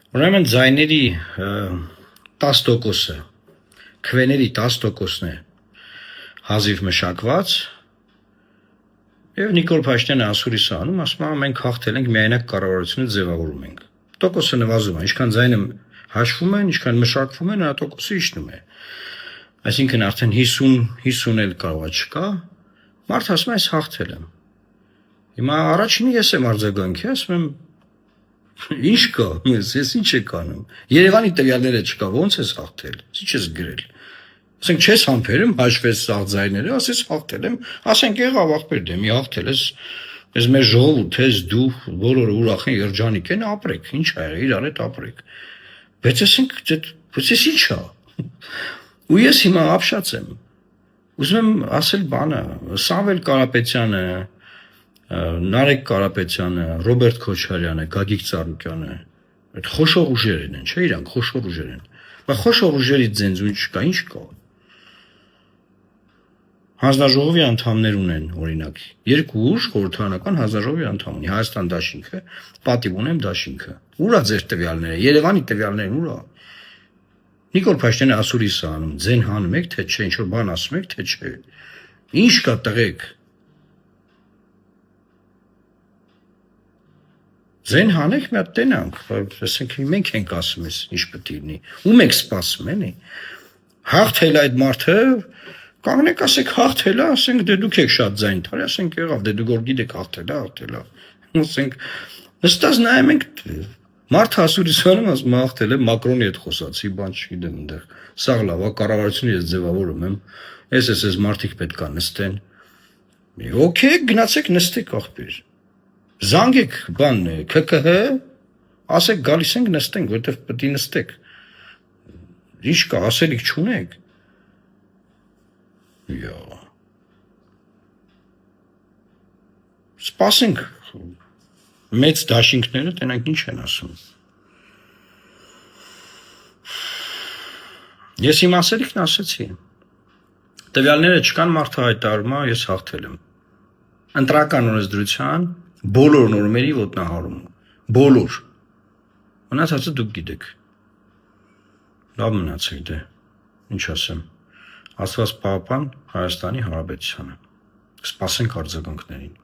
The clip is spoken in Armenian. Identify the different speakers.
Speaker 1: Ուրեմն ձայների 10%-ը, քվեների 10%-ն է հազիվ մշակված, եւ Նիկոլ Փաշինյանը ասուրիս անում, ասում է մենք հաղթել ենք, միայնակ կառավարությունը ձևավորում ենք։ Տոկոսը նվազում է, ինչքան ձայնը հաշվում են, ինչքան մշակվում է, նա տոկոսը իջնում է։ Այսինքն արդեն 50 էլ կարող է չկա, մարդ ասում է այս հաղթել եմ։ Հիմա առաջինը ես եմ արձագանքի, ասում եմ ինչ կա, ես ինչ եք անում։ Երևանի տվյալները չկա, ո՞նց ես հաղթել, ինչ ես գրել։ Ասենք չես համբերում, հաշվես սաղ ձայները, ասես հաղթել եմ, ասենք եղավ ախպեր դեմի հաղթել ես մեր ժողովուրդ ես դու բոլորը ուրախ են երջանիկ են, ապրեք, ինչ ա եղել, իրար հետ ապրեք։ Բայց ասենք ես ինչ ա։ Ու ես հիմա ապշած եմ։ Ուզում եմ ասել բանը, Սամվել Կարապետյանը, Նարեկ Կարապետյանը, Ռոբերտ Քոչարյանը, Գագիկ Ծառուկյանը, այդ խոշոր ուժերն են, չէ՞ իրանք խոշոր ուժեր են։ Բայց խոշոր ուժերից ձենձուն չկա, ինչ կա։ Հանձնաժողովի անդամներ ունեն, օրինակ, երկու ուժ խորհրդարանական հանձնաժողովի անդամ ունի, Հայաստան դաշինքը, պատիվ ունեմ դաշինքը։ Ուր է ձեր տվյալները, Երևանի տվյալներն ուր է։ Նիկոլ Փաշինյանը ասուրիս է անում, ձեն հանում եք, թե չէ, ինչ-որ բան ասում եք, թե չէ։ Ինչ կա տղեկ։ Ձեն հանեք մի հատ տենանք, ասենք մենք ենք ասում ես, ինչ պետք է լինի։ Ում եք սպասում, էլի։ Հաղթել այդ մարդը, կանգնեք ասեք հաղթել է, ասենք դե դուք եք շատ ձայն թարի, ասենք եղավ, դե դուք որ գիտեք հաղթել է։ Ասենք նստած նայում ենք մարդը ասուրիսանում ասում հաղթել է, Մակրոնի հետ խոսացի, բան չգիտեմ այնտեղ։ Սաղ լավ, կառավարությունը ես ձևավորում եմ։ Ես մարդիկ պետք է նստեն։ Okay, գնացեք նստեք ախպեր։ Զանգեք բան ՔՔՀ, ասեք գալիս ենք նստենք, որտեղ պետք է նստեք։ Ինչ կա, ասելիք չունեք։ Սպասենք մեծ դաշինքները տենանք ինչ են ասում։ Ես իմ ասելիքն ասեցի։ Տվյալները չկան, մարդը հայտարարում է, ես հաղթել եմ։ Ընտրական օրենսդրության բոլոր նորմերի ոտնահարում։ Բոլոր։ Մնացածը դուք գիտեք։ Լավ մնացեք դե։ Ինչ ասեմ։ Աստված պահապան Հայաստանի Հանրապետությանը։ Սպասենք արձագանքներին։